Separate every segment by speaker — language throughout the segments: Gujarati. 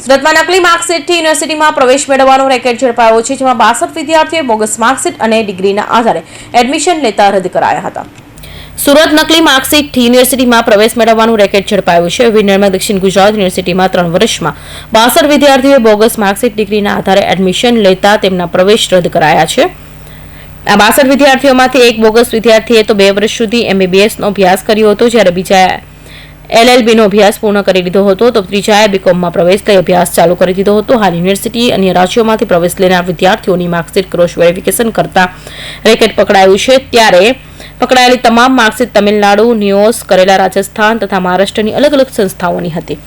Speaker 1: સુરતમાં નકલી માર્કશીટથી યુનિવર્સિટીમાં પ્રવેશ મેળવવાનો રેકેટ ઝડપાયો છે, જેમાં 62 વિદ્યાર્થીઓએ બોગસ માર્કશીટ અને ડિગ્રીના આધારે એડમિશન લેતા રદ કરાયા હતા. સુરત નકલી માર્કશીટથી યુનિવર્સિટીમાં પ્રવેશ મેળવવાનું રેકેટ ઝડપાયું છે. વિનરમાં દક્ષિણ ગુજરાત યુનિવર્સિટીમાં 3 વર્ષમાં 62 વિદ્યાર્થીઓએ બોગસ માર્કશીટ ડિગ્રીના આધારે એડમિશન લેતા તેમના પ્રવેશ રદ કરાયા છે. આ 62 વિદ્યાર્થીઓમાંથી એક બોગસ વિદ્યાર્થીએ તો 2 વર્ષ સુધી MBBSનો અભ્યાસ કર્યો હતો, જ્યારે બીજા LLBનો અભ્યાસ પૂર્ણ કરી લીધો હતો, તો ત્રીજાએ BComમાં પ્રવેશ લઈ અભ્યાસ ચાલુ કરી દીધો હતો. હાલ યુનિવર્સિટી અન્ય રાજ્યોમાંથી પ્રવેશ લેનાર વિદ્યાર્થીઓની માર્કશીટ ક્રોસ વેરિફિકેશન કરતા રેકેટ પકડાયું છે. ત્યારે પકડાયેલી તમામ માર્કશીટ તમિલનાડુ, નિયોસ, કરેલા, રાજસ્થાન તથા મહારાષ્ટ્રની અલગ અલગ સંસ્થાઓની હતી.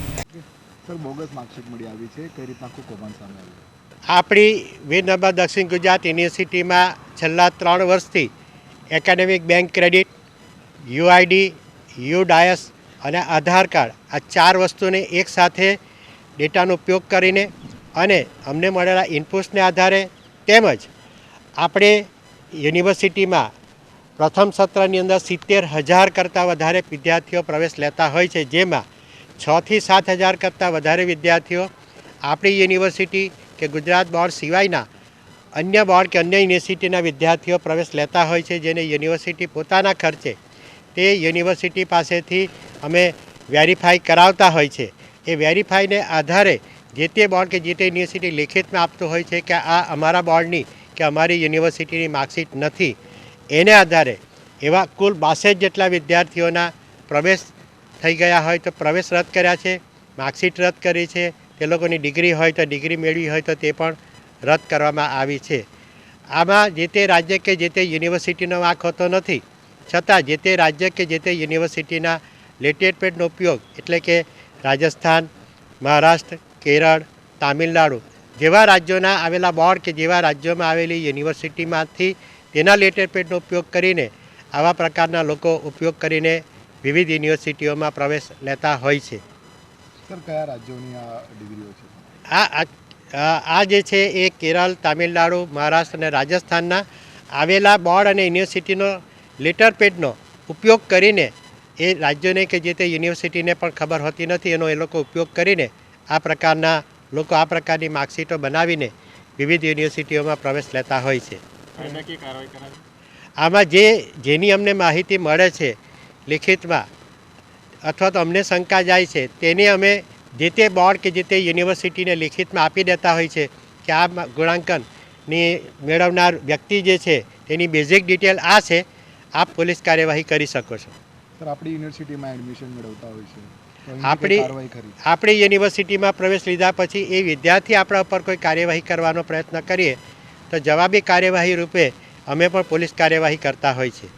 Speaker 2: આપણી વિનર્મા દક્ષિણ ગુજરાત યુનિવર્સિટીમાં છેલ્લા 3 વર્ષથી academic bank credit, UID, UDIS અને આધાર કાર્ડ આ 4 વસ્તુને એકસાથે ડેટાનો ઉપયોગ કરીને અને અમને મળેલા ઇનપુટ્સને આધારે તેમજ આપણે યુનિવર્સિટીમાં પ્રથમ સત્રની અંદર 70,000 કરતાં વધારે વિદ્યાર્થીઓ પ્રવેશ લેતા હોય છે, જેમાં 6 થી 7,000 કરતાં વધારે વિદ્યાર્થીઓ આપણી યુનિવર્સિટી કે ગુજરાત બોર્ડ સિવાયના અન્ય બોર્ડ કે અન્ય યુનિવર્સિટીના વિદ્યાર્થીઓ પ્રવેશ લેતા હોય છે, જેને યુનિવર્સિટી પોતાના ખર્ચે તે યુનિવર્સિટી પાસેથી અમે વેરીફાઈ કરાવતા હોય છે. એ વેરીફાઈને આધારે જે તે બોર્ડ કે જે તે યુનિવર્સિટી લેખિતમાં આપતું હોય છે કે આ અમારા બોર્ડની કે અમારી યુનિવર્સિટીની માર્કશીટ નથી. એને આધારે એવા કુલ 62 જેટલા વિદ્યાર્થીઓના પ્રવેશ થઈ ગયા હોય તો પ્રવેશ રદ કર્યા છે, માર્કશીટ રદ કરી છે. તે લોકોની ડિગ્રી હોય તો ડિગ્રી મેળવી હોય તો તે પણ રદ કરવામાં આવી છે. આમાં જે તે રાજ્ય કે જે તે યુનિવર્સિટીનો વાંક હોતો નથી, છતાં જે તે રાજ્ય કે જે તે યુનિવર્સિટીના લેટેડ પેડનો ઉપયોગ એટલે કે રાજસ્થાન, મહારાષ્ટ્ર, કેરળ, તામિલનાડુ જેવા રાજ્યોના આવેલા બોર્ડ કે જેવા રાજ્યોમાં આવેલી યુનિવર્સિટીમાંથી તેના લેટેડ પેડનો ઉપયોગ કરીને આવા પ્રકારના લોકો ઉપયોગ કરીને વિવિધ યુનિવર્સિટીઓમાં પ્રવેશ લેતા હોય છે.
Speaker 3: સર, કયા રાજ્યોની આ ડિગ્રીઓ છે?
Speaker 2: આ જે છે એ કેરળ, તામિલનાડુ, મહારાષ્ટ્ર અને રાજસ્થાનના આવેલા બોર્ડ અને યુનિવર્સિટીનો લેટર પેડનો ઉપયોગ કરીને એ રાજ્યોને કે જે તે યુનિવર્સિટીને પણ ખબર હોતી નથી, એનો એ લોકો ઉપયોગ કરીને આ પ્રકારના લોકો આ પ્રકારની માર્કશીટો બનાવીને વિવિધ યુનિવર્સિટીઓમાં પ્રવેશ લેતા હોય છે. આમાં જેની અમને માહિતી મળે છે લિખિતમાં અથવા તો અમને શંકા જાય છે તેને અમે જે તે બોર્ડ કે જે તે યુનિવર્સિટીને લિખિતમાં આપી દેતા હોય છે કે આ ગુણાંકનની મેળવનાર વ્યક્તિ જે છે તેની બેઝિક ડિટેલ આ છે, આપ પોલીસ કાર્યવાહી કરી શકો છો.
Speaker 3: સર, આપણી યુનિવર્સિટીમાં એડમિશન મેળવતા હોય છે,
Speaker 2: આપણી યુનિવર્સિટીમાં પ્રવેશ લીધા પછી એ વિદ્યાર્થી આપણા ઉપર કોઈ કાર્યવાહી કરવાનો પ્રયત્ન કરીએ તો જવાબી કાર્યવાહી રૂપે અમે પણ પોલીસ કાર્યવાહી કરતા હોય છે.